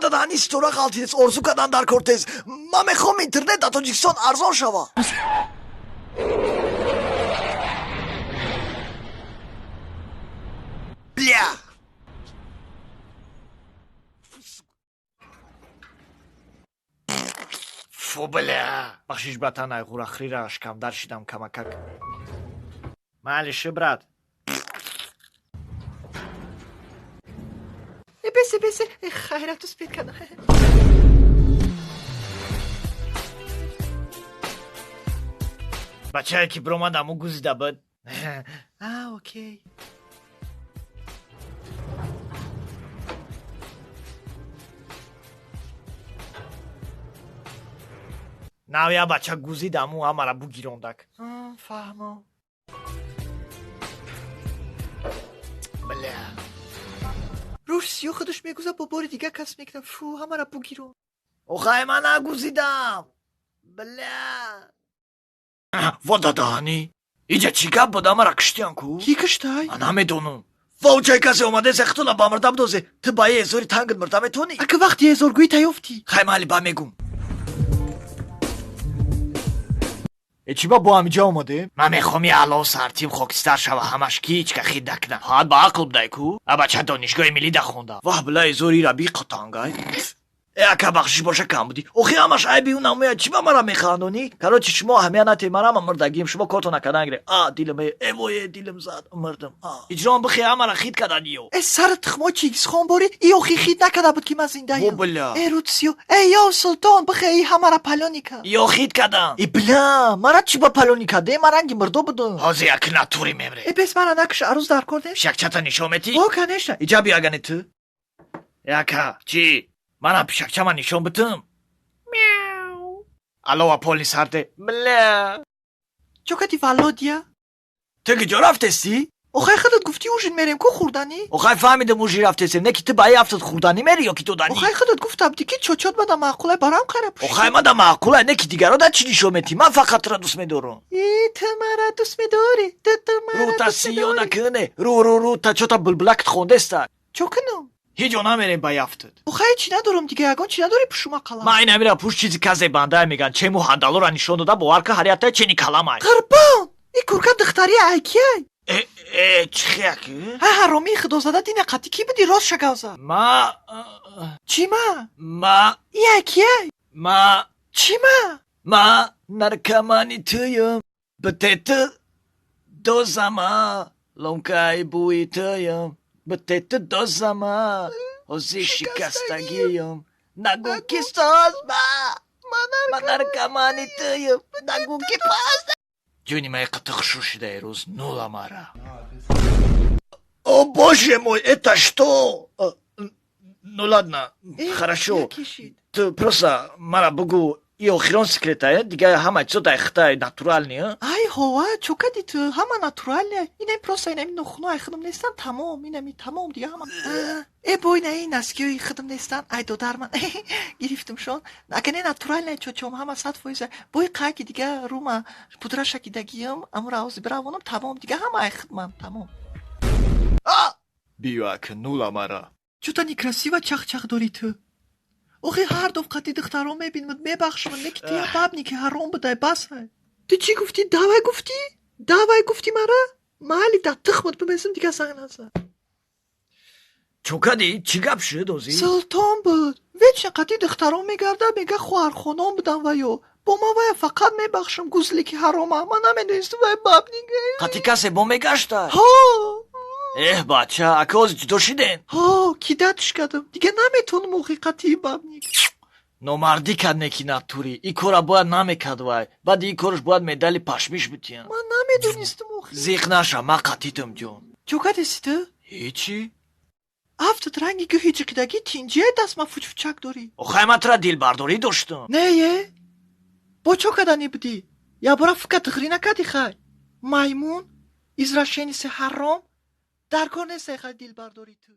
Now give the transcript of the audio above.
дадани ситора халтинес орзу кардан дар кортез. Ман мехоҳам интернет дар Тоҷикистон арзон шава. Бля. Фу, бля. Бахшиш, братан, ай гурахрира шкамдар шидам камакак. Маълиши, брат. Бесе, хайрату спид кана. Бачае ки бромадаму гузида буд. Окей. Навя бача гузидаму амара бугирондак. Фаҳмо. Бля. Русиё худаш мегуза бо бори дига кас мекунам. Фу, ҳамара бугирон. Охай, ман нагузидам. Бля. Вода дани. Иҷа чӣ гап буд, амара киштиян ку? Ки киштай? Ман намедонам. Волчай касе омаде сехтуна ба мирда бидозе. Ту ба езори тангит мирда метонӣ? Ака вақти езоргӯӣ таёфтӣ? Хай майли ба мегум. چی با هم اینجا اومده؟ من میخوام یه علاو سرتیم خاکستر شوه همش کی هیچ که خید دکنه حد با عقل بدای کو؟ بچه دانشگاه ملی دخونده واه بلای زوری را بی قطانگای اکا بخشش باشه کم بودی اوخی همش عیبی اون نمویه چی با مرا میخواندونی؟ کراچی شما همیانتی مرا من مردگیم شما کارتو نکردن گره دیلم ایوه دیلم زد مردم اجرام بخی همارا خید کردنیو سر تخما چیکس خان باری ای اوخی خید نکرده بود که من زنده یم بلا ای روتسیو ای یا سلطان بخی ای همارا پلانی کرد یا خید کردن ای بلا مرا چی با پلانی کرده من رنگی مرده بودم حاضی یک نطوری میبره ای بس مرا نکش عروض در کرده شکچتا نشامتی؟ کنشتا ایجا بیاگنی تو؟ یکا چی؟ منم پیشکچه نشون بتم میاو علاوه پولی سرده بله چو کتی ولادیه؟ تو که جا رفتستی؟ آخه خودت گفتی اوژین میریم که خوردنی؟ آخه فهمیدم اوژین رفتستیم نه که تو بایی هفتاد خوردنی میری یا که تو دانی؟ آخه خودت گفتم دیگه چوچوت بدا معقوله برام قره پوشی آخه من دا معقوله نه که دیگران دا چی نشون میتی من فقط را دوست میدارم ای تو مرا دوست میداری تو مرا رو تا دوست سیو میداری نکنه رو تا چوتا بلبلکت خونده است چو کنم؟ هیچ جا نمیریم بایی هفتاد آخه چی ندارم دیگه اگان چی نداری پشوما قلم من این امیرم پوش چیزی که زبانده میگن چه مو هندالو را نشون داده باور که حریته چنی کلام های قربان این کورکا دختری ایکیه چی خیاکی؟ حرامی خدا زده دینه قطی کی بدی راست شگوزه ما چی ما ایکیه ما چی ما نرکمانی تویم بتیت دوزما لونکای بوی تویم بتیت دوزما حوزی شکستگیم نگو کی ساز ما نرکمانی تویم نگو کی پاس جونی мои قطق شده ایروز نولا مارا о боже мой это что ну ладно хорошо ты просто мара бугу и охирон секретая дига ҳама чизо дар ихтаи натурални ай ҳова чо кади ту ҳама натурале инем просто инами нухунои худам нестан тамом инами тамом дига ҳама бойна ин наскиёи худам нестан ай додарман гирифтумшон агане натуралне чочом ҳама 100% бои қаки дига рума пудраша кидагиям амура ҳозир биравонам тамом дига ҳама ай худмам тамом биёак нула мара чута некрасива чахчах дори ту охи ҳар довқати духтарон мебинмад мебахшмад не ки тия бабни ки ҳаром будай басай ту чӣ гуфтӣ давай гуфтӣ мара майли дар тухмат бимезим дига занг назан чӯкади чӣ гап шуд озӣ султон буд вечна қати духтарон мегарда мега хоҳархонон будан ваё бо ман вая фақат мебахшам гузле ки ҳарома ман намедонистам вай бабни қати касе бо мегашта бача ака ҳозир ҷудо шиден кидатиш кардам дига наметонам охи қати бабни номардӣ кард неки натури ин кора бояд намекард вай баъди ин кораш бояд медали пашмиш бутиян ман намедонистам охи зиқ наша ман қатитам ҷон ҷокадеси ту ҳечи ҳафтад ранги гӯ ҳиҷиқидагӣ тинҷия дастма фучфучак дорӣ охай ман тура дилбардорӣ доштам нее бо чо каданӣ будӣ ябора фика тиғрӣ накардӣ хай маймун извращениси ҳаром дар кор нестай хай дилбардорӣ ту